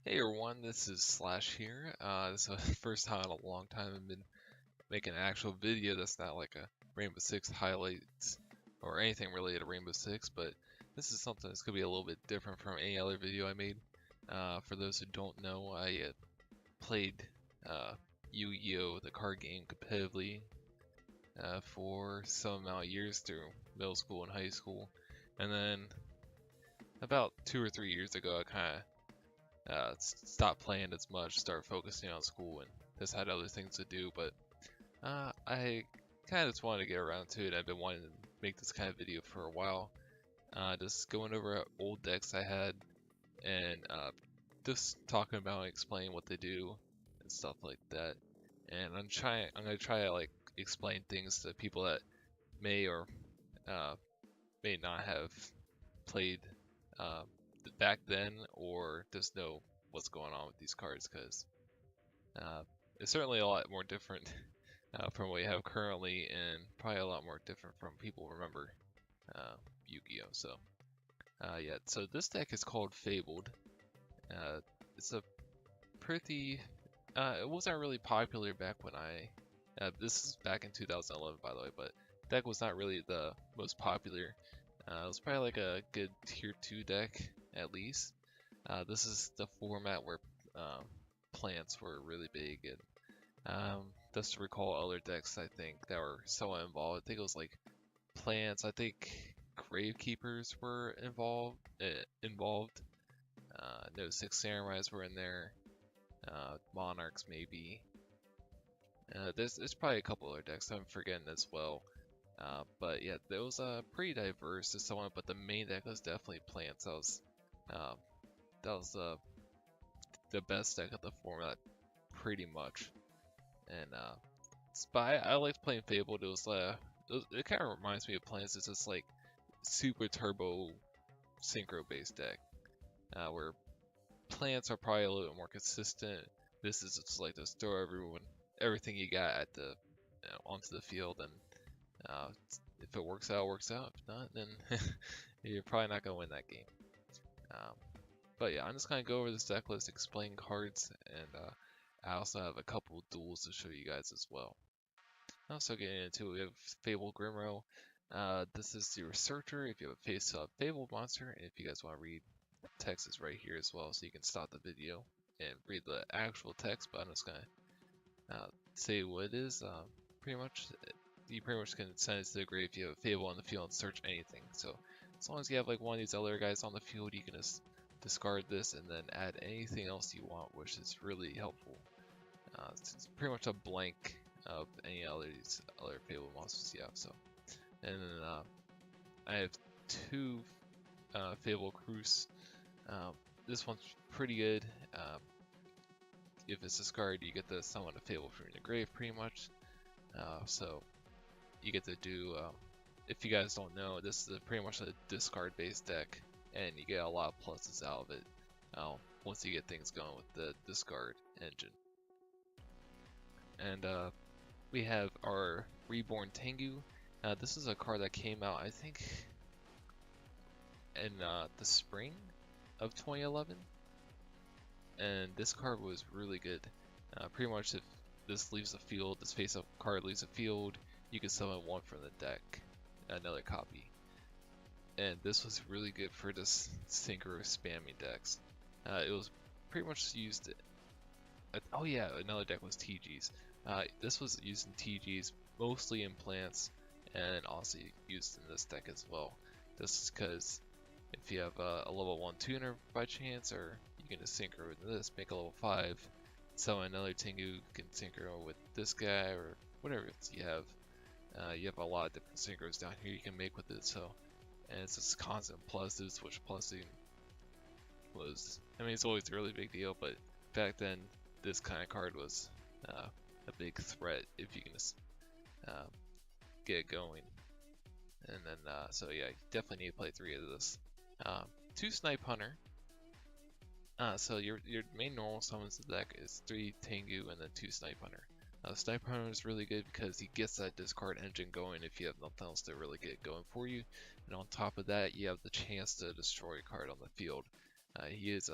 Hey everyone, this is Slash here. This is the first time in a long time I've been making an actual video that's not like a Rainbow Six highlights or anything related to Rainbow Six, but this is something that's going to be a little bit different from any other video I made. For those who don't know, I played Yu-Gi-Oh! The card game competitively for some amount of years through middle school and high school, and then about 2 or 3 years ago I kind of stopped playing as much, start focusing on school, and just had other things to do. But I kind of just wanted to get around to it. I've been wanting to make this kind of video for a while, just going over old decks I had and just talking about and explaining what they do and stuff like that. And I'm gonna try to like explain things to people that may or may not have played back then, or just know what's going on with these cards, because it's certainly a lot more different from what we have currently, and probably a lot more different from people remember Yu-Gi-Oh! So yeah, so this deck is called Fabled. It's a pretty it wasn't really popular back when this is back in 2011 by the way, but deck was not really the most popular. It was probably like a good tier 2 deck at least. This is the format where plants were really big, and just to recall other decks I think that were somewhat involved. I think it was like plants. I think Gravekeepers were involved. No, Six Samurais were in there. Monarchs maybe. There's probably a couple other decks I'm forgetting as well. But yeah, it was pretty diverse to someone, but the main deck was definitely plants. That was the best deck of the format, pretty much. And but I liked playing Fabled. It kind of reminds me of plants. It's just like super turbo synchro based deck, where plants are probably a little bit more consistent. This is just like just throw everything you got at the onto the field, and if it works out, it works out. If not, then you're probably not gonna win that game. But yeah, I'm just gonna go over this deck list, explain cards, and I also have a couple duels to show you guys as well. Also getting into it, we have Fabled Grimro. This is the Researcher if you have a face-up Fabled monster, and if you guys want to read, text is right here as well, so you can stop the video and read the actual text, but I'm just gonna say what it is. You pretty much can send it to the grave if you have a Fable on the field and search anything. So as long as you have like one of these other guys on the field, you can just discard this and then add anything else you want, which is really helpful. It's pretty much a blank of any other Fable monsters you have. So, and then I have two Fable Cruise. This one's pretty good. If it's discarded, you get to summon a Fable from your grave, pretty much. So you get to do, if you guys don't know, this is pretty much a discard-based deck, and you get a lot of pluses out of it once you get things going with the discard engine. And we have our Reborn Tengu. This is a card that came out, I think, in the spring of 2011, and this card was really good. Pretty much if this leaves the field, this face-up card leaves the field, you can summon one from the deck, another copy. And this was really good for just synchro spamming decks. It was pretty much used. Oh yeah, another deck was TGs. This was used in TGs, mostly in plants, and also used in this deck as well. Just because if you have a level 1 tuner by chance, or you can just synchro with this, make a level 5, summon another Tengu, can synchro with this guy, or whatever you have. You have a lot of different synchros down here you can make with it, so, and it's just constant pluses, which plussing was, I mean, it's always a really big deal, but back then, this kind of card was a big threat if you can just get it going. And then, so yeah, you definitely need to play 3 of this. 2 Snipe Hunter. So your main normal summons in the deck is 3 Tengu and then 2 Snipe Hunter. Snipe Hunter is really good because he gets that discard engine going if you have nothing else to really get going for you. And on top of that, you have the chance to destroy a card on the field. He is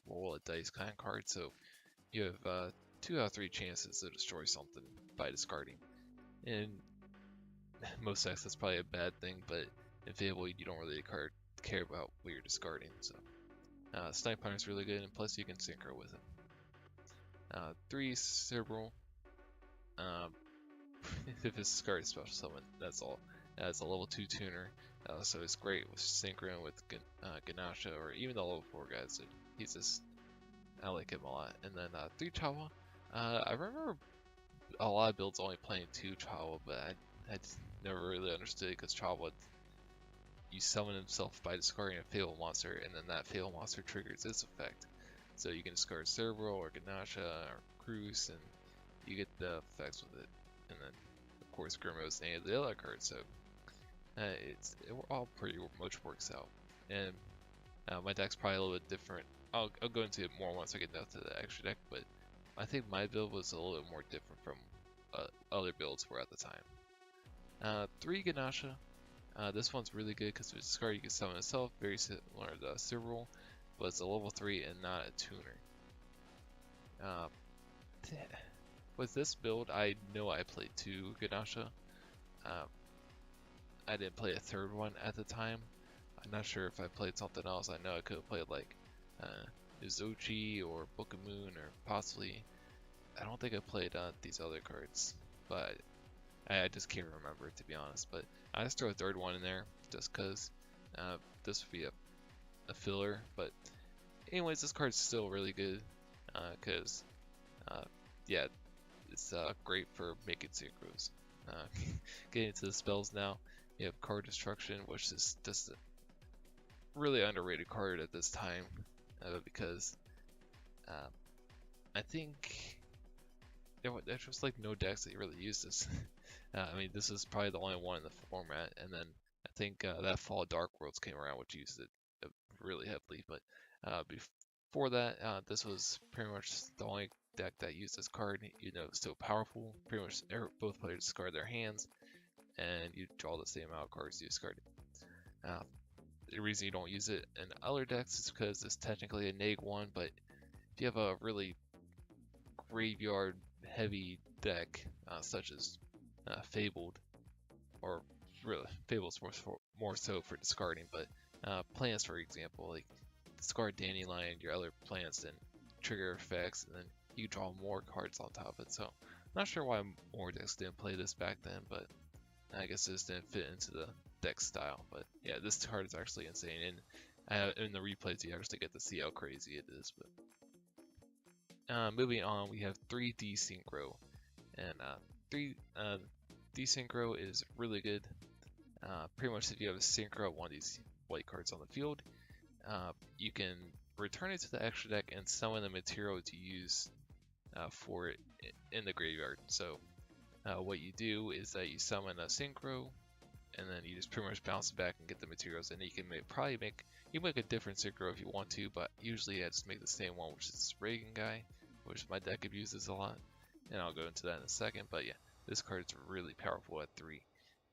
roll a dice kind of card, so you have 2 out of 3 chances to destroy something by discarding. In most decks, that's probably a bad thing, but in Fabled, you don't really care about what you're discarding. So Snipe Hunter is really good, and plus you can synchro with it. 3 Cerebral. If it's discarded special summon, that's all. It's a level 2 tuner, so it's great with synchro with Ganasha or even the level 4 guys. He's just, I like him a lot. And then 3 Chawa. I remember a lot of builds only playing 2 Chawa, but I just never really understood because Chawa, you summon himself by discarding a Fabled monster, and then that Fabled monster triggers its effect. So you can discard Cerebral or Ganasha or Cruz, and you get the effects with it. And then, of course, Grimos and any of the other cards. So it all pretty much works out. And my deck's probably a little bit different. I'll go into it more once I get down to the extra deck, but I think my build was a little bit more different from other builds were at the time. 3 Ganasha. This one's really good because with discard you can summon itself, very similar to Cerebral, but it's a level 3 and not a tuner. With this build, I know I played 2 Ganasha. I didn't play a third one at the time. I'm not sure if I played something else. I know I could have played like Izuchi or Book of Moon or possibly. I don't think I played these other cards, but I just can't remember to be honest. But I just throw a third one in there just cause this would be a filler. But anyways, this card's still really good cause yeah, it's great for making synchros. Getting into the spells now, you have Card Destruction, which is just a really underrated card at this time because I think there's just like no decks that really use this. I mean, this is probably the only one in the format, and then I think that Fall Dark Worlds came around, which used it really heavily. But before that, this was pretty much the only deck that used this card. You know, it's still powerful. Pretty much both players discard their hands, and you draw the same amount of cards you discarded. The reason you don't use it in other decks is because it's technically a neg-1, but if you have a really graveyard heavy deck, such as Fabled, or really Fabled's more so for discarding, but plants, for example, like discard Dandelion, your other plants, then trigger effects, and then you draw more cards on top of it. So I'm not sure why more decks didn't play this back then, but I guess it just didn't fit into the deck style. But yeah, this card is actually insane, and in the replays you actually get to see how crazy it is. But moving on, we have 3 Desynchro, and 3 Desynchro is really good. Pretty much if you have a synchro of one of these white cards on the field, you can return it to the extra deck and summon the material to use for it in the graveyard. So what you do is that you summon a synchro, and then you just pretty much bounce it back and get the materials, and you can make a different synchro if you want to, but usually I just make the same one, which is this Reagan guy, which my deck abuses a lot, and I'll go into that in a second. But yeah, this card is really powerful at 3,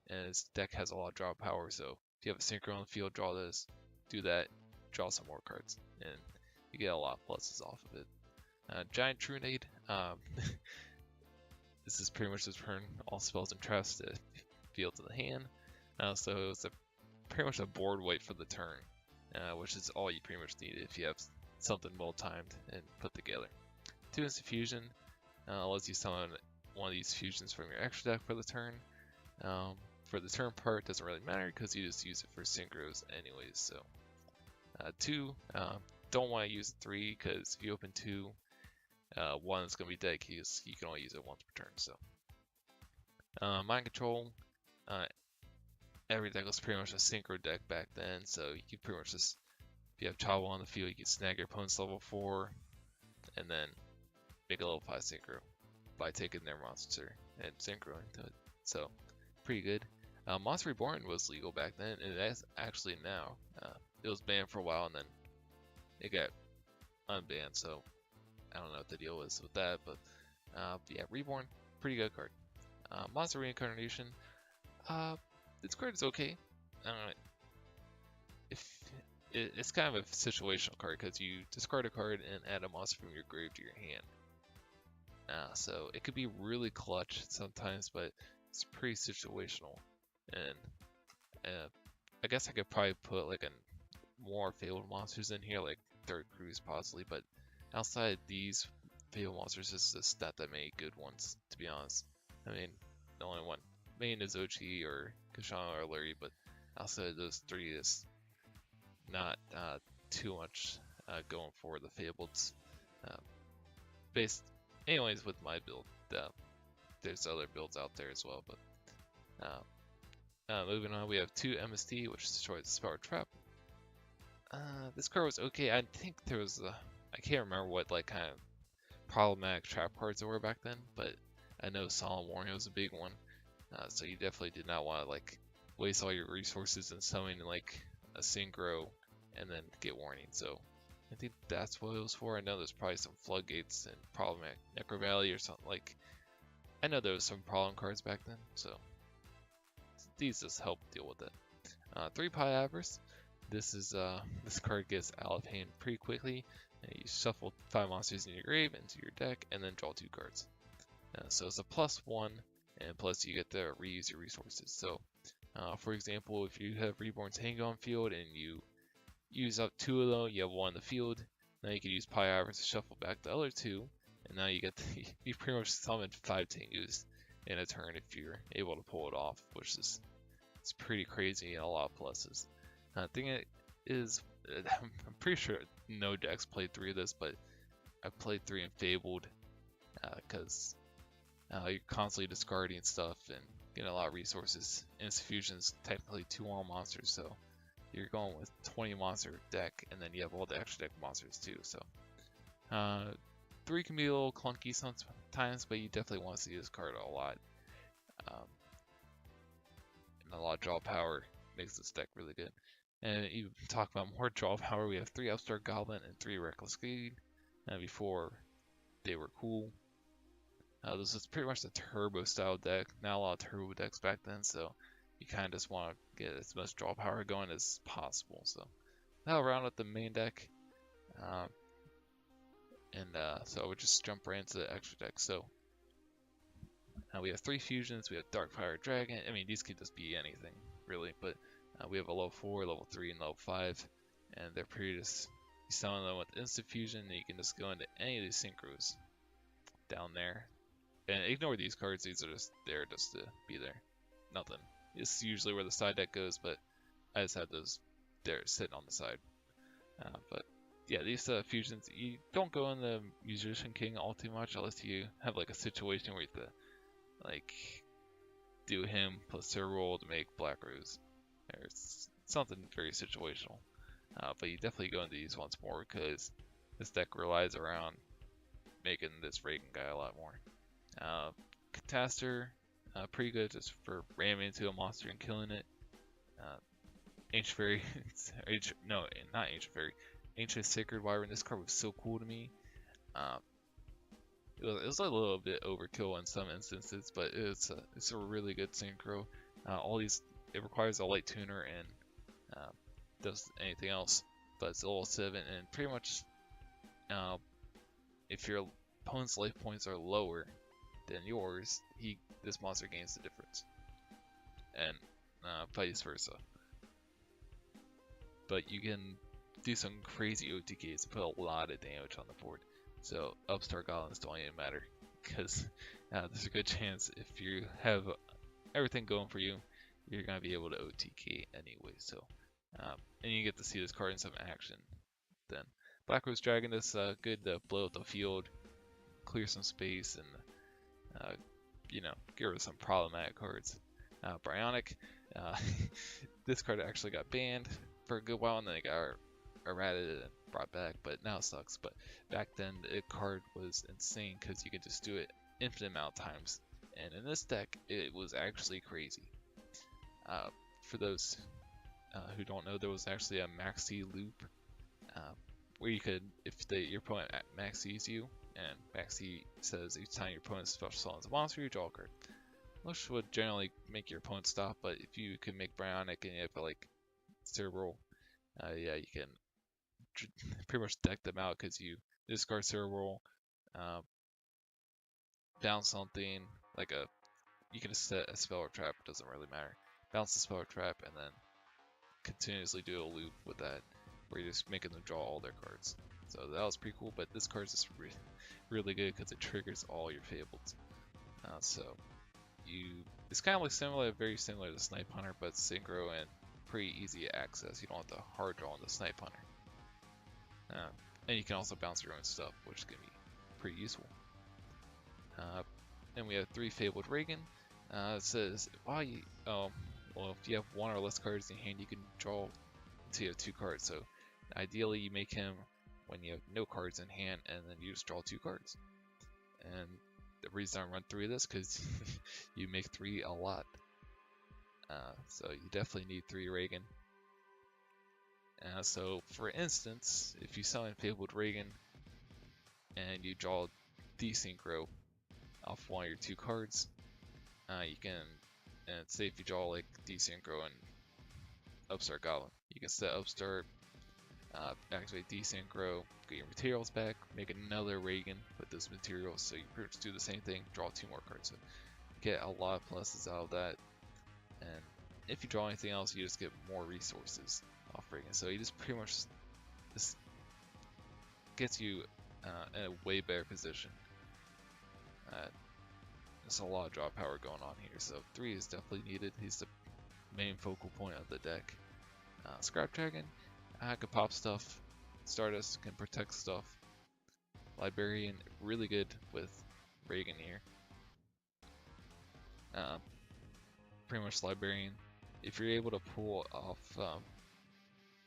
and this deck has a lot of draw power, so if you have a synchro on the field, draw this, do that, draw some more cards, and you get a lot of pluses off of it. Giant Trunade, this is pretty much just return all spells and traps to field to the hand. So it's pretty much a board wipe for the turn, which is all you pretty much need if you have something well timed and put together. 2 Instant Fusion lets you summon one of these fusions from your extra deck for the turn. For the turn part, it doesn't really matter because you just use it for synchros anyways. So 2, don't want to use 3 because if you open 2, 1 is going to be dead keys. You can only use it once per turn. So Mind Control. Every deck was pretty much a synchro deck back then, so you can pretty much just, if you have Chawa on the field, you can snag your opponent's level 4, and then make a level 5 synchro by taking their monster and synchroing to it. So, pretty good. Monster Reborn was legal back then, and it is actually now. It was banned for a while, and then it got unbanned, so I don't know what the deal is with that, but yeah, Reborn, pretty good card. Monster Reincarnation, this card is okay. it's kind of a situational card because you discard a card and add a monster from your grave to your hand. So it could be really clutch sometimes, but it's pretty situational. And I guess I could probably put like more Fabled monsters in here, like Third Cruise possibly, but outside these Fabled monsters, there's just not that many good ones, to be honest. I mean, the only one main is Ochi or Kashana or Larry, but outside of those three, is not too much going for the Fableds. Uh, based, anyways, with my build, there's other builds out there as well, but moving on, we have 2 MST, which destroys the Spell Trap. This card was okay. I think there was I can't remember what like kind of problematic trap cards there were back then, but I know Solemn Warning was a big one. So you definitely did not want to like waste all your resources in summoning like a synchro and then get warning. So I think that's what it was for. I know there's probably some floodgates and problematic Necro Valley or something like. I know there was some problem cards back then, so these just help deal with it. 3 Pyavers. This card gets out of hand pretty quickly. And you shuffle 5 monsters in your grave into your deck, and then draw 2 cards. So it's a +1, and plus you get to reuse your resources. So, for example, if you have Reborn Tango on field and you use up 2 of them, you have 1 in the field. Now you can use Pyavers to shuffle back the other 2, and now you get you pretty much summoned 5 Tangus in a turn if you're able to pull it off, which is it's pretty crazy and a lot of pluses. Thing is, I'm pretty sure no decks played 3 of this, but I played 3 in Fabled because you're constantly discarding stuff and getting a lot of resources. Fusion's technically 2 all monsters, so you're going with 20 monster deck, and then you have all the extra deck monsters too. So 3 can be a little clunky sometimes, but you definitely want to see this card a lot. And a lot of draw power makes this deck really good. And you talk about more draw power, we have 3 Upstart Goblin and 3 Reckless Greed. Before they were cool. This was pretty much the turbo style deck. Not a lot of turbo decks back then, so you kind of just want to get as much draw power going as possible. So that'll round up the main deck. So I would just jump right into the extra deck. So we have 3 fusions, we have Darkfire Dragon. I mean, these could just be anything, really, but we have a level 4, level 3, and level 5, and they're pretty just, you summon them with instant fusion, and you can just go into any of these synchros down there. And ignore these cards, these are just there just to be there. Nothing. It's usually where the side deck goes, but I just had those there sitting on the side. But yeah, these fusions, you don't go in the Musician King all too much unless you have like a situation where you have to like do him plus Sir Roll to make Black Rose. It's something very situational. But you definitely go into these once more because this deck relies around making this Reagan guy a lot more. Catastor, pretty good just for ramming into a monster and killing it. Ancient Fairy, no, not Ancient Fairy. Ancient Sacred Wyvern, this card was so cool to me. It was a little bit overkill in some instances, but it's a really good synchro. It requires a light tuner and does anything else, but it's a level 7, and pretty much if your opponent's life points are lower than yours, this monster gains the difference, and vice versa. But you can do some crazy OTKs to put a lot of damage on the board. So Upstart Goblins don't even matter, because there's a good chance if you have everything going for you, you're going to be able to OTK anyway. So, and you get to see this card in some action. Then Black Rose Dragon is good to blow up the field, clear some space, and get rid of some problematic cards. Bionic, this card actually got banned for a good while, and then it got errated and brought back, but now it sucks. But back then, the card was insane because you could just do it infinite amount of times, and in this deck, it was actually crazy. For those who don't know, there was actually a maxi loop where you could, if your opponent maxis you, and maxi says each time your opponent special summons a monster, you draw a card, which would generally make your opponent stop. But if you could make Bionic and you have like cerebral, yeah, you can pretty much deck them out because you discard Cerebral, uh, bounce something like you can set a spell or trap, it doesn't really matter. Bounce the spell or trap, and then continuously do a loop with that, where you're just making them draw all their cards. So that was pretty cool, but this card is just really good because it triggers all your Fabled. So it's kind of like very similar to Snipe Hunter, but synchro and pretty easy access. You don't have to hard draw on the Snipe Hunter. And you can also bounce your own stuff, which can be pretty useful. And we have 3 Fabled Reagan. It says, well, if you have 1 or less cards in your hand, you can draw until you have 2 cards. So ideally, you make him when you have no cards in hand, and then you just draw 2 cards. And the reason I run 3 of this, because you make 3 a lot. So you definitely need 3 Reagan. So for instance, if you summon Fabled Reagan and you draw Desynchro off 1 of your 2 cards, you can, and say if you draw like Desynchro and Upstart Goblin, you can set Upstart, activate Desynchro, get your materials back, make another Reagan with those materials, so you pretty much do the same thing, draw 2 more cards. So get a lot of pluses out of that, and if you draw anything else, you just get more resources off Reagan. So he just pretty much this gets you in a way better position. There's a lot of draw power going on here, so 3 is definitely needed. He's the main focal point of the deck. Scrap Dragon can pop stuff. Stardust can protect stuff. Librarian, really good with Reagan here. Pretty much Librarian. If you're able to pull off,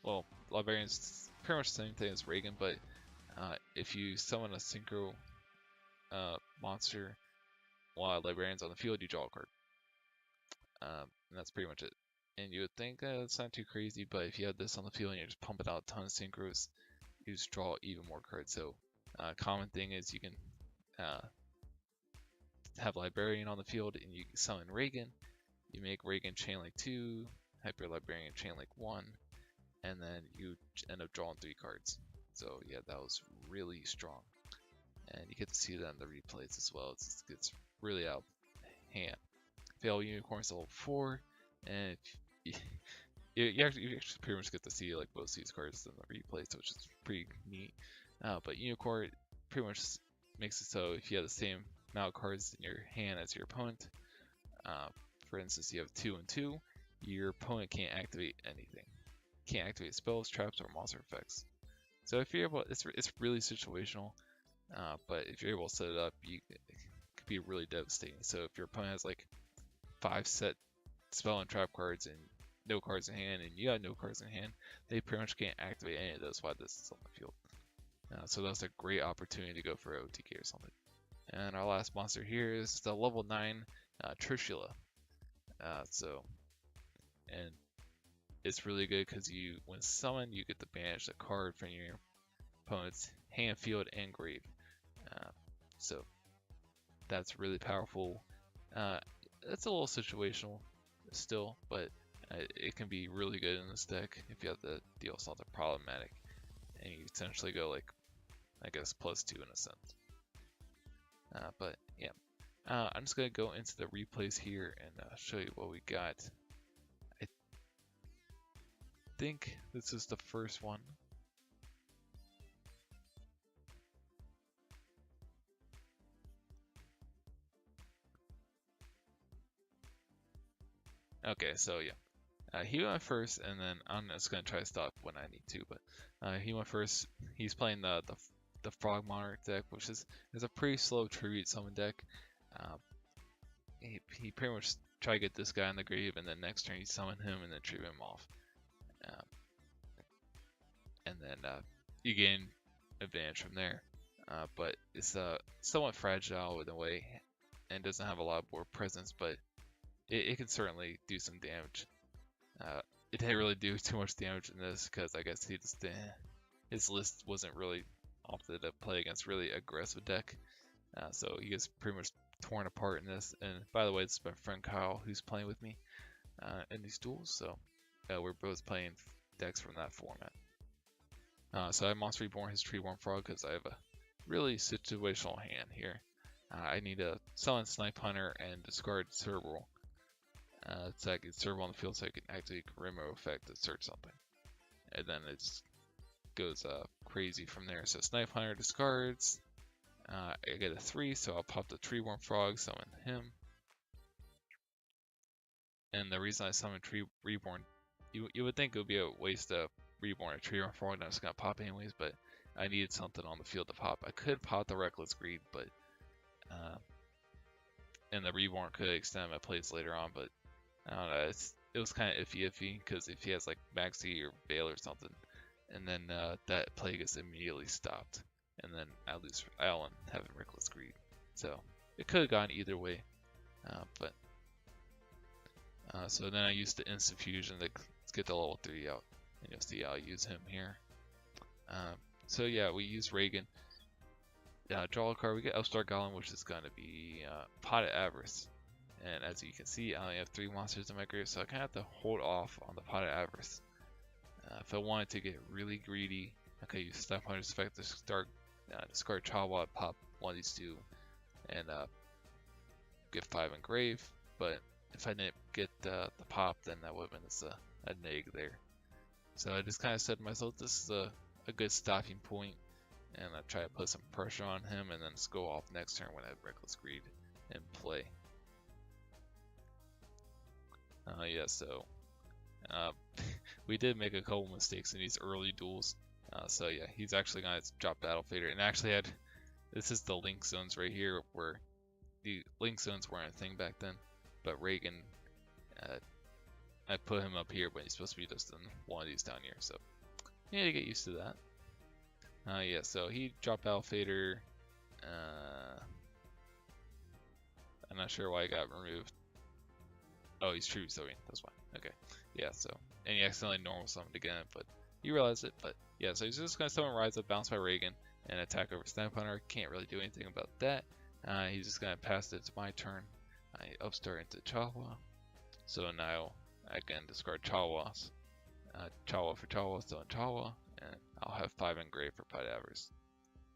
well, Librarian's pretty much the same thing as Reagan, but if you summon a synchro monster while Librarian's on the field, you draw a card. And that's pretty much it. And you would think it's not too crazy, but if you have this on the field and you're just pumping out a ton of synchros, you just draw even more cards. So common thing is you can have Librarian on the field and you summon Reagan. You make Reagan Chainlink 2, Hyper Librarian Chainlink 1, and then you end up drawing 3 cards. So yeah, that was really strong. And you get to see that in the replays as well. It's really out of hand. Fail Unicorns level 4, and you actually pretty much get to see like both these cards in the replays, which is pretty neat. But Unicorn pretty much makes it so if you have the same amount of cards in your hand as your opponent, for instance, you have 2 and 2, your opponent can't activate anything. Can't activate spells, traps, or monster effects. So if you're able, it's really situational. But if you're able to set it up, it could be really devastating. So if your opponent has like 5 set spell and trap cards and no cards in hand, and you have no cards in hand, they pretty much can't activate any of those while this is on the field. So that's a great opportunity to go for OTK or something. And our last monster here is the level 9 Trishula. And it's really good because when summoned, you get to banish a card from your opponent's hand, field, and grave. So that's really powerful. It's a little situational still, but it can be really good in this deck if you have to deal with something problematic, and you essentially go like, I guess, +2 in a sense. But yeah, I'm just gonna go into the replays here and show you what we got. I think this is the first one. Okay, so yeah, he went first, and then I'm just gonna try to stop when I need to. But he went first. He's playing the Frog Monarch deck, which is a pretty slow tribute summon deck. He pretty much try to get this guy in the grave, and then next turn you summon him and then tribute him off, and then you gain advantage from there. But it's somewhat fragile in a way, and doesn't have a lot of board presence, but it can certainly do some damage. It didn't really do too much damage in this because I guess he just his list wasn't really opted to play against really aggressive deck. So he gets pretty much torn apart in this. And by the way, this is my friend Kyle who's playing with me in these duels. So we're both playing decks from that format. So I have Monster Reborn, his Treeborn Frog, because I have a really situational hand here. I need to summon Snipe Hunter and discard Cerebral. So I can Cerebral on the field so I can activate Grimo effect to search something. And then it just goes crazy from there. So Snipe Hunter discards. I get a 3, so I'll pop the Treeborn Frog, summon him. And the reason I summon Reborn, you would think it would be a waste to Reborn a Treeborn Frog, not just gonna pop anyways, but I needed something on the field to pop. I could pop the Reckless Greed, but and the Reborn could extend my plays later on, but I don't know, it was kind of iffy, because if he has like Maxi or Veil or something, and then that play gets immediately stopped, and then I lose Alan having Reckless Greed. So it could have gone either way, so then I used the Instant Fusion to get the level 3 out, and you'll see I'll use him here. So yeah, we use Reagan. Draw a card, we get Upstart Golem, which is going to be Pot of Avarice. And as you can see, I only have 3 monsters in my grave, so I kind of have to hold off on the Pot of Avarice. If I wanted to get really greedy, I could use Snipe Hunter's effect to discard Chawa, pop one of these 2, and get 5 in grave. But if I didn't get the pop, then that would have been a neg there. So I just kind of said to myself, this is a good stopping point, and I try to put some pressure on him, and then just go off next turn when I have Reckless Greed in play. We did make a couple mistakes in these early duels. So yeah, he's actually gonna drop Battle Fader, and actually this is the link zones right here, where the link zones weren't a thing back then, but Reagan, I put him up here, but he's supposed to be just in one of these down here, so you need to get used to that. So he dropped Battle Fader. I'm not sure why he got removed. Oh, he's true, so that's why. Okay, yeah, so, and he accidentally normal summoned again, but you realize it. But yeah, so he's just gonna summon Rise Up, bounce by Reagan, and attack over Snipe Hunter. Can't really do anything about that. He's just gonna pass it to my turn. I upstart into Chawa, so now I can discard Chawas. Chawa for Chawa, still in Chawa, and I'll have 5 engraved for Pot Avarice.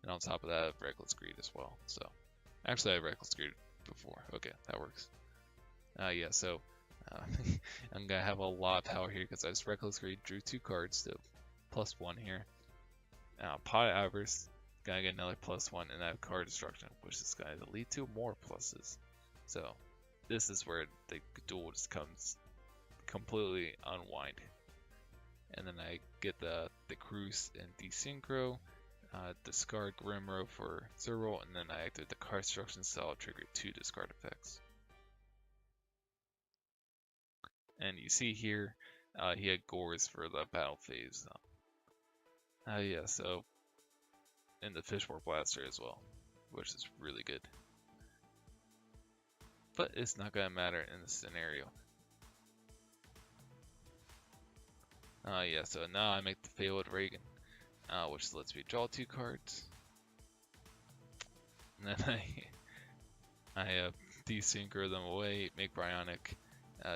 And on top of that, I have Reckless Greed as well. So actually, I have Reckless Greed before. Okay, that works. I'm gonna have a lot of power here because I just Reckless Greed, drew 2 cards to +1 here. Pot of Avarice, gonna get another +1, and I have Card Destruction, which is gonna lead to more pluses. So this is where the duel just comes completely unwind. And then I get the Cruise and Desynchro, discard Grimro for Zero, and then I activate the Card Destruction, so I'll trigger 2 discard effects. And you see here, he had Gores for the battle phase. So, and the Fishborn Blaster as well, which is really good. But it's not gonna matter in this scenario. So now I make the Fabled Reagan, which lets me draw 2 cards. And then I desynchro them away, make Bryonic,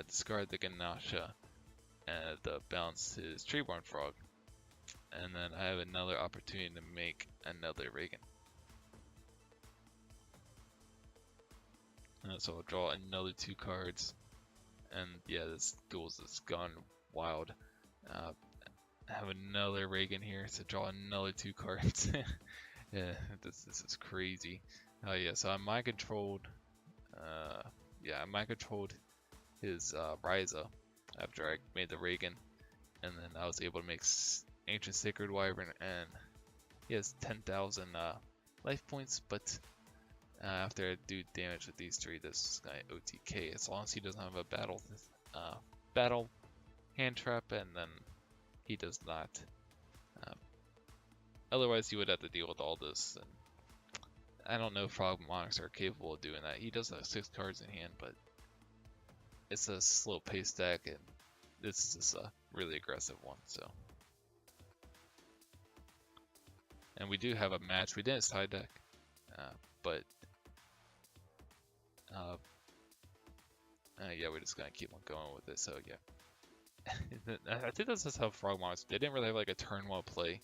discard the Ganasha, and bounce his Treeborn Frog. And then I have another opportunity to make another Reagan. So I'll draw another 2 cards. And yeah, this duel's just gone wild. I have another Reagan here, so draw another 2 cards. Yeah, this is crazy. So I mind controlled. I mind controlled his Ryza after I made the Reagan, and then I was able to make Ancient Sacred Wyvern, and he has 10,000 life points. But after I do damage with these 3, this guy OTK, as long as he doesn't have a battle hand trap, and then he does not. Otherwise, he would have to deal with all this. And I don't know if Frog Monarchs are capable of doing that. He does have 6 cards in hand, but it's a slow pace deck, and this is just a really aggressive one. So, and we do have a match. We didn't side deck, but we're just gonna keep on going with it. So yeah. I think that's just how Frog monsters. They didn't really have like a turn 1 play,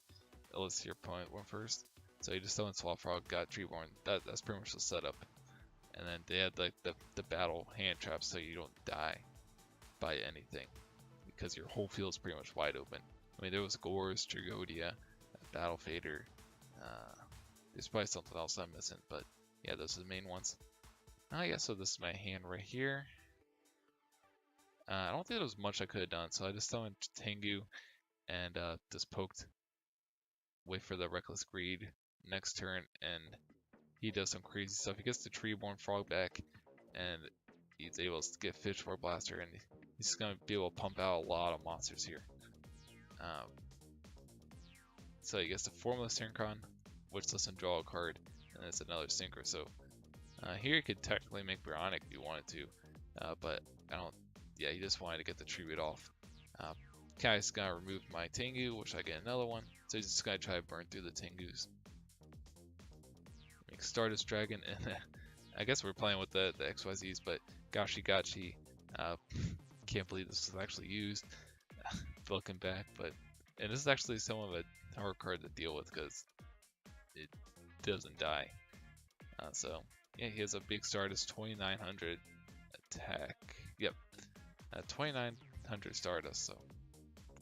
unless your opponent went first. So you just summon Swap Frog, got Treeborn. That's pretty much the setup. And then they had like the battle hand trap, so you don't die by anything, because your whole field is pretty much wide open. I mean, there was Gores, Trigodia, Battle Fader. There's probably something else I'm missing, but yeah, those are the main ones. Yeah, so this is my hand right here. I don't think there was much I could have done, so I just summoned Tengu and just poked, wait for the Reckless Greed next turn, and he does some crazy stuff. He gets the Treeborn Frog back, and he's able to get Fish for Blaster, and he's going to be able to pump out a lot of monsters here. So he gets the Formless Synchron, which lets him draw a card, and it's another Synchro. So here you could technically make Bionic if you wanted to, but I don't. Yeah, he just wanted to get the tribute off. Kai's gonna remove my Tengu, which I get another one. So he's just gonna try to burn through the Tengus. Make Stardust Dragon, and I guess we're playing with the XYZs, but Gachi. Can't believe this was actually used. Looking back, and this is actually somewhat of a hard card to deal with because it doesn't die. So yeah, he has a big Stardust 2900 attack. Yep. 2900 Stardust, so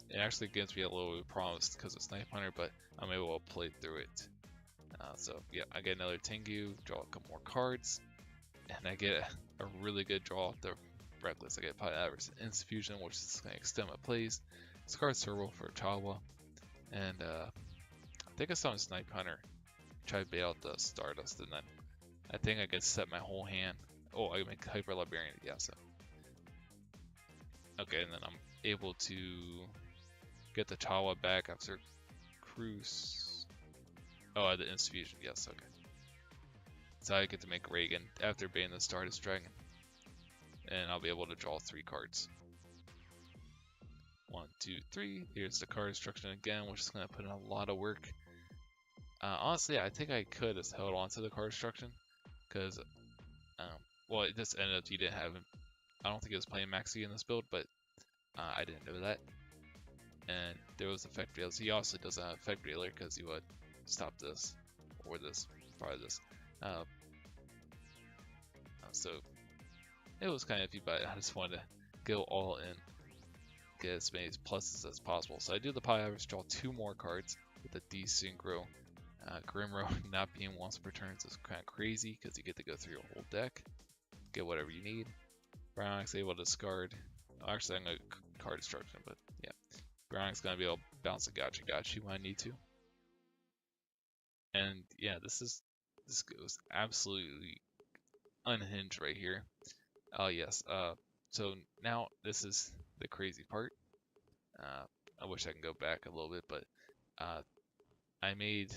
it actually gives me a little bit of promise because of Snipe Hunter, but I'm able to play through it. So yeah, I get another Tengu, draw a couple more cards, and I get a really good draw off the Reckless. I get Pyavers Infusion, which is going to extend my plays. Discard Serval for Chawa, and I think I saw Snipe Hunter. Try to bait out the Stardust, and then I think I could set my whole hand. Oh, I can make Hyper Librarian, yeah, so. Okay, and then I'm able to get the Chawa back after Cruise. Oh, I had the Infusion, yes, okay. So I get to make Reagan after baiting the Stardust Dragon. And I'll be able to draw 3 cards. 1, 2, 3. Here's the card destruction again, which is going to put in a lot of work. Honestly, I think I could have held on to the card destruction. Because, well, it just ended up he didn't have him. I don't think he was playing Maxi in this build, but I didn't know that. And there was Effect Rails. He also doesn't have Effect Railer because he would stop this, or this, probably this. So it was kind of iffy, but I just wanted to go all in, get as many pluses as possible. So I do the Pyavers, draw 2 more cards with the Desynchro. Grimro not being once per turn is kind of crazy because you get to go through your whole deck, get whatever you need. Brownick's able to discard. Oh, actually, I'm going to card destruction, but yeah. Brownick's going to be able to bounce a Gachi when I need to. And yeah, this goes absolutely unhinged right here. Oh yes, so now this is the crazy part. I wish I can go back a little bit, but I made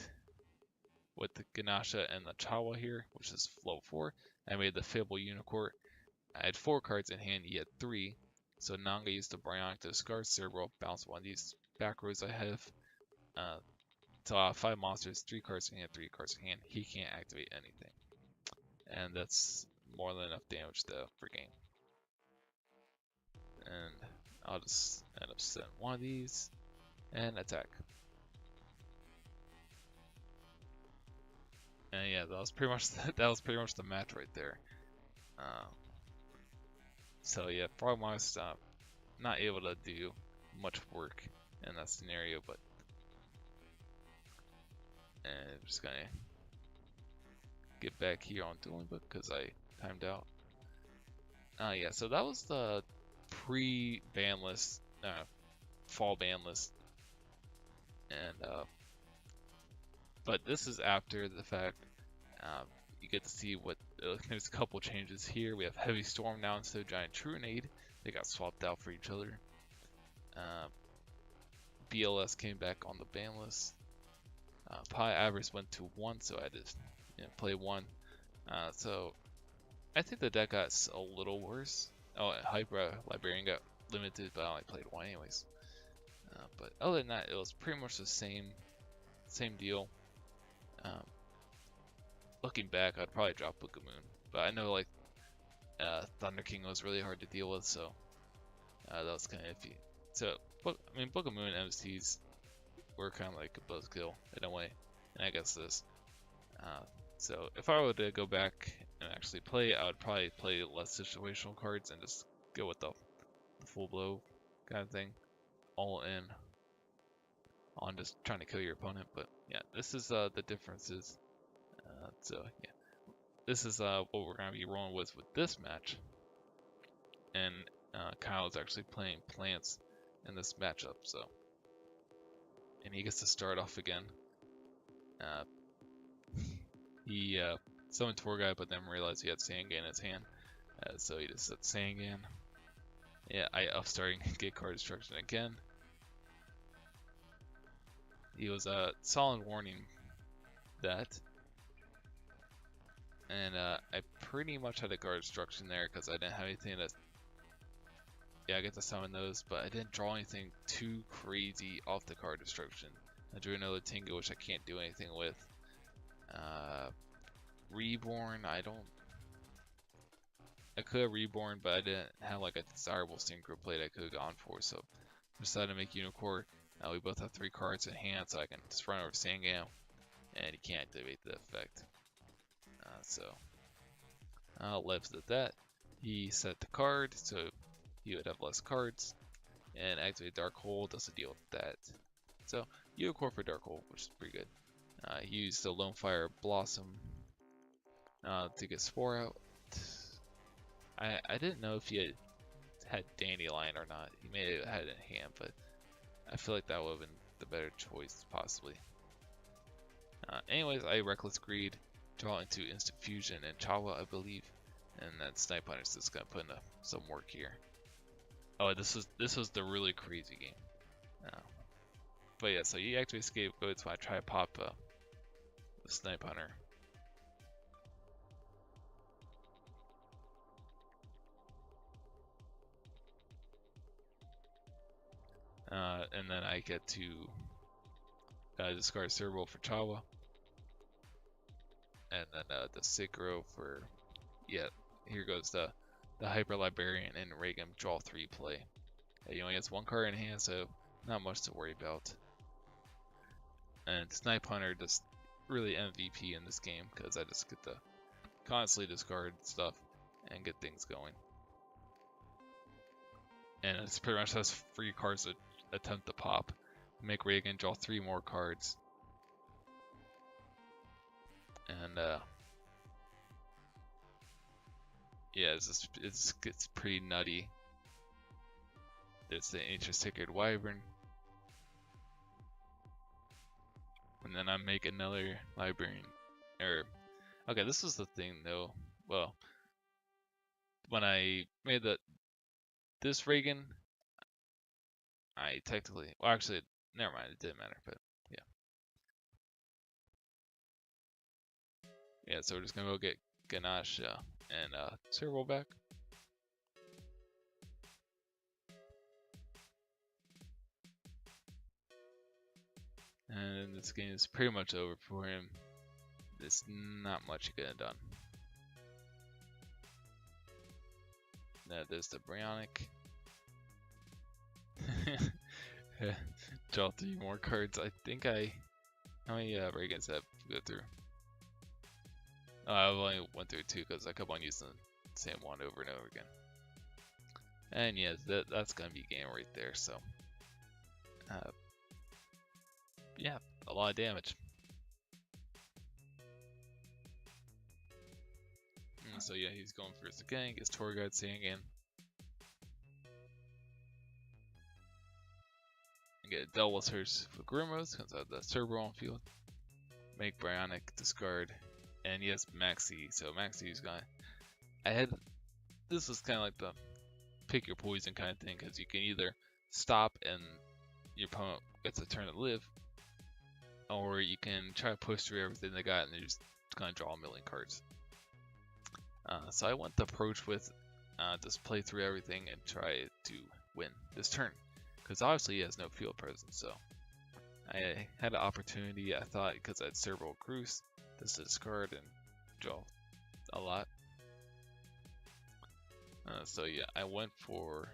with the Ganasha and the Chawa here, which is flow 4. I made the Fabled Unicorn. I had 4 cards in hand, he had 3. So now I'm going to use the Bionic to discard Cerebral, bounce one of these back rows I have. So I have 5 monsters, 3 cards in hand, 3 cards in hand. He can't activate anything. And that's more than enough damage though for game. And I'll just end up setting one of these and attack. And yeah, that was pretty much the match right there. So yeah, probably was not able to do much work in that scenario, but I'm just gonna get back here on Dueling Book because I timed out. Yeah, so that was the pre-ban list, fall ban list, and but this is after the fact. You get to see what there's a couple changes here. We have Heavy Storm now instead of Giant Trunade. They got swapped out for each other. BLS came back on the ban list. Pyavers went to 1, so I just play 1. So I think the deck got a little worse. Oh, Hyper Librarian got limited, but I only played 1 anyways. But other than that, it was pretty much the same deal. Looking back, I'd probably drop Book of Moon, but I know Thunder King was really hard to deal with, so that was kind of iffy. So, I mean, Book of Moon MCs were kind of like a buzzkill in a way, and I guess this. So if I were to go back and actually play, I would probably play less situational cards and just go with the full blow kind of thing, all in on just trying to kill your opponent. But yeah, this is the differences. So yeah, this is what we're gonna be rolling with this match. And Kyle's actually playing plants in this matchup, so and he gets to start off again. He summoned Tour Guide, but then realized he had Sangan in his hand, so he just said Sangan. Yeah, I upstarting get card destruction again. He was solid warning that, and I pretty much had a card destruction there because I didn't have anything to. Yeah, I get to summon those, but I didn't draw anything too crazy off the card destruction. I drew another Tinga, which I can't do anything with. Reborn, I could have Reborn, but I didn't have like a desirable synchro plate I could have gone for, so I decided to make Unicorn. We both have 3 cards in hand, so I can just run over Sangam, and he can't activate the effect. So left at that. He set the card, so he would have less cards, and activate Dark Hole doesn't deal with that. So Unicorn for Dark Hole, which is pretty good. He used the Lone Fire Blossom to get Spore out. I didn't know if he had Dandelion or not. He may have had it in hand, but I feel like that would have been the better choice, possibly. Anyways, I Reckless Greed, draw into Instant Fusion and Chawa, I believe, and then Snipe Hunter's just gonna put in some work here. Oh, this was the really crazy game. But yeah, so you activate Scapegoats when I try to pop the Snipe Hunter. And then I get to discard Cerebral for Chawa. And then the Synchro for, yeah, here goes the Hyper Librarian and Reagan draw 3 play. He only has 1 card in hand, so not much to worry about. And Snipe Hunter just really MVP in this game because I just get to constantly discard stuff and get things going. And it's pretty much has 3 cards to attempt to pop. Make Reagan draw 3 more cards. And yeah, it's pretty nutty. There's the Ancient Sacred Wyvern. And then I make another Librarian. Okay, this was the thing though. Well, when I made this Reagan, I technically, well actually, never mind, it didn't matter, but yeah. Yeah, so we're just gonna go get Ganache and Cerebral back. And this game is pretty much over for him. There's not much he could have done. Now there's the Bryonic. Draw 3 more cards. I think how many Reagans have to go through? Oh, I've only went through 2 because I kept on using the same one over and over again. And yeah, that's gonna be game right there. So, yeah, a lot of damage. So yeah, he's going first again. Gets Tour Guide Sangan. Get a Double Search for Grimros, comes out the Cerebral on field. Make Bryonic, discard, and yes, Maxi. So Maxi's gonna. This was kind of like the pick your poison kind of thing, because you can either stop and your opponent gets a turn to live, or you can try to push through everything they got and they're just gonna draw a million cards. So I went the approach with just play through everything and try to win this turn. Because obviously he has no field presence, so I had an opportunity, I thought, because I had Cerebral Cruise, just to discard and draw a lot. So yeah, I went for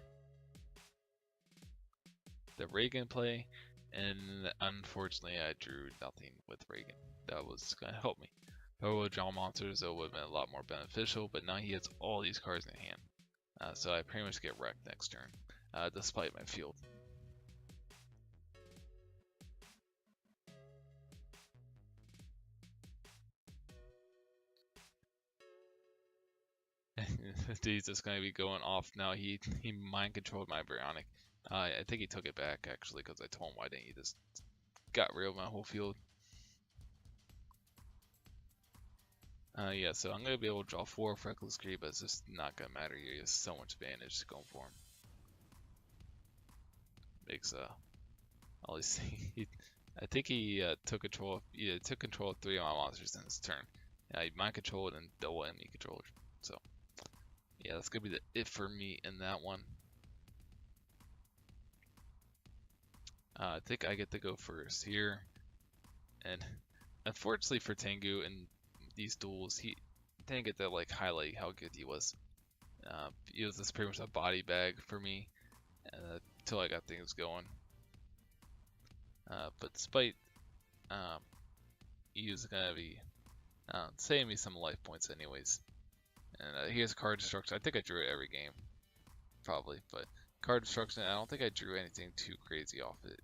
the Reagan play, and unfortunately I drew nothing with Reagan. That was gonna help me. If I would have drawn monsters, it would have been a lot more beneficial, but now he has all these cards in hand. So I pretty much get wrecked next turn, despite my field. He's just gonna be going off now. He mind controlled my Bionic. I think he took it back actually because I told him why didn't he just got rid of my whole field. Yeah, so I'm gonna be able to draw 4 Freckless Greed, but it's just not gonna matter here. He has so much advantage going for him. Makes all these I think he took control of 3 of my monsters in his turn. He mind controlled and double enemy controller. So yeah, that's gonna be the it for me in that one. I think I get to go first here, and unfortunately for Tengu in these duels, he didn't get to like highlight how good he was. He was just pretty much a body bag for me until I got things going. But despite he was gonna be saving me some life points anyways. And here's card destruction. I think I drew it every game, probably, but card destruction. I don't think I drew anything too crazy off it.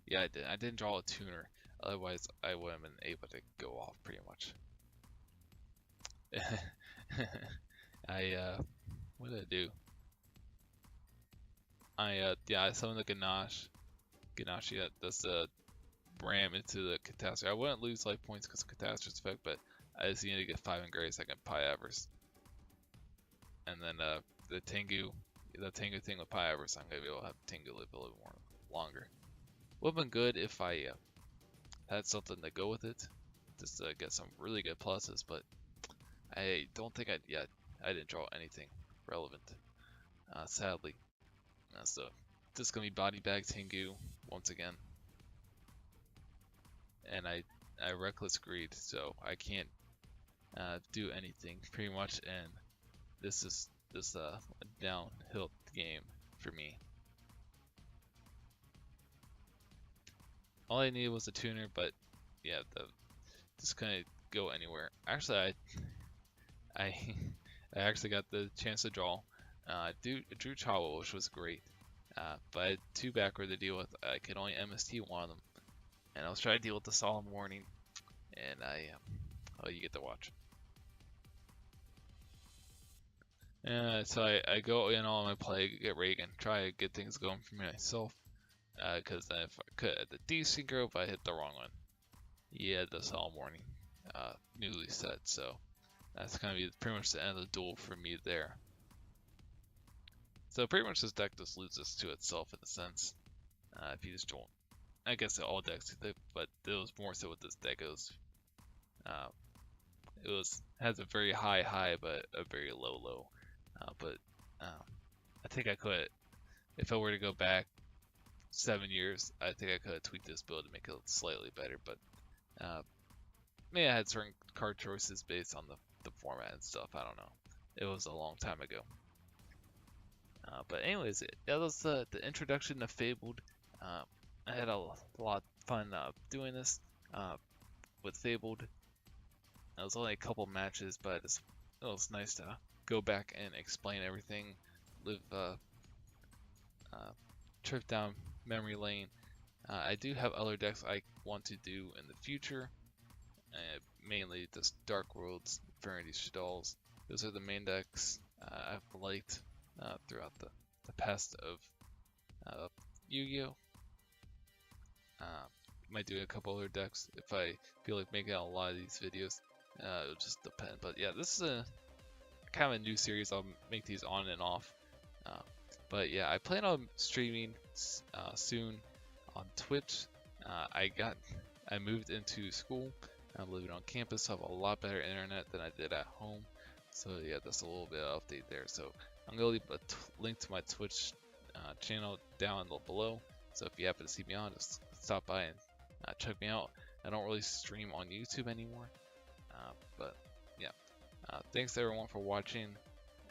Yeah, I did. I didn't draw a tuner. Otherwise, I would have been able to go off pretty much. What did I do? Yeah, I summoned the Ganache. Ganache does the ram into the Catastrophe. I wouldn't lose life points because of Catastrophe's effect, but I just need to get 5 in Grace. I can Pi Avarice. And then the Tengu thing with Pi Avarice, I'm gonna be able to have Tengu live a little more longer. Would have been good if I had something to go with it, just to get some really good pluses, but I don't think I didn't draw anything relevant, sadly. So this is gonna be body bag Tengu once again, and I reckless greed, so I can't do anything pretty much, and this is a downhill game for me. All I needed was a tuner, but yeah, this couldn't go anywhere. Actually, I actually got the chance to draw. I drew Chawo, which was great, but I had 2 backward to deal with. I could only MST one of them, and I was trying to deal with the Solemn Warning, and oh, you get to watch. So I go in on my play, get Reagan, try to get things going for myself. Because if I could at the desynchro, but I hit the wrong one. Yeah, the Solemn Warning newly set, so that's gonna be pretty much the end of the duel for me there. So pretty much this deck just loses to itself in a sense. If you just don't, I guess all decks do, but it was more so with this deck. It has a very high, but a very low. But I think I could, if I were to go back 7 years, I think I could have tweaked this build to make it slightly better, but maybe I had certain card choices based on the format and stuff. I don't know. It was a long time ago. But anyways, that was the introduction of Fabled. I had a lot of fun doing this with Fabled. It was only a couple matches, but it was nice to go back and explain everything, live trip down memory lane. I do have other decks I want to do in the future, mainly just Dark Worlds, Infinity Stalls. Those are the main decks I've liked throughout the past of Yu-Gi-Oh! Might do a couple other decks if I feel like making a lot of these videos. It'll just depend. But yeah, this is a kind of a new series. I'll make these on and off. But yeah, I plan on streaming soon on Twitch. I moved into school. I'm living on campus, so I have a lot better internet than I did at home. So yeah, that's a little bit of update there. So I'm gonna leave a link to my Twitch channel down below. So if you happen to see me on, just stop by and check me out. I don't really stream on YouTube anymore. But yeah, thanks everyone for watching,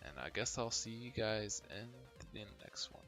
and I guess I'll see you guys in the next one.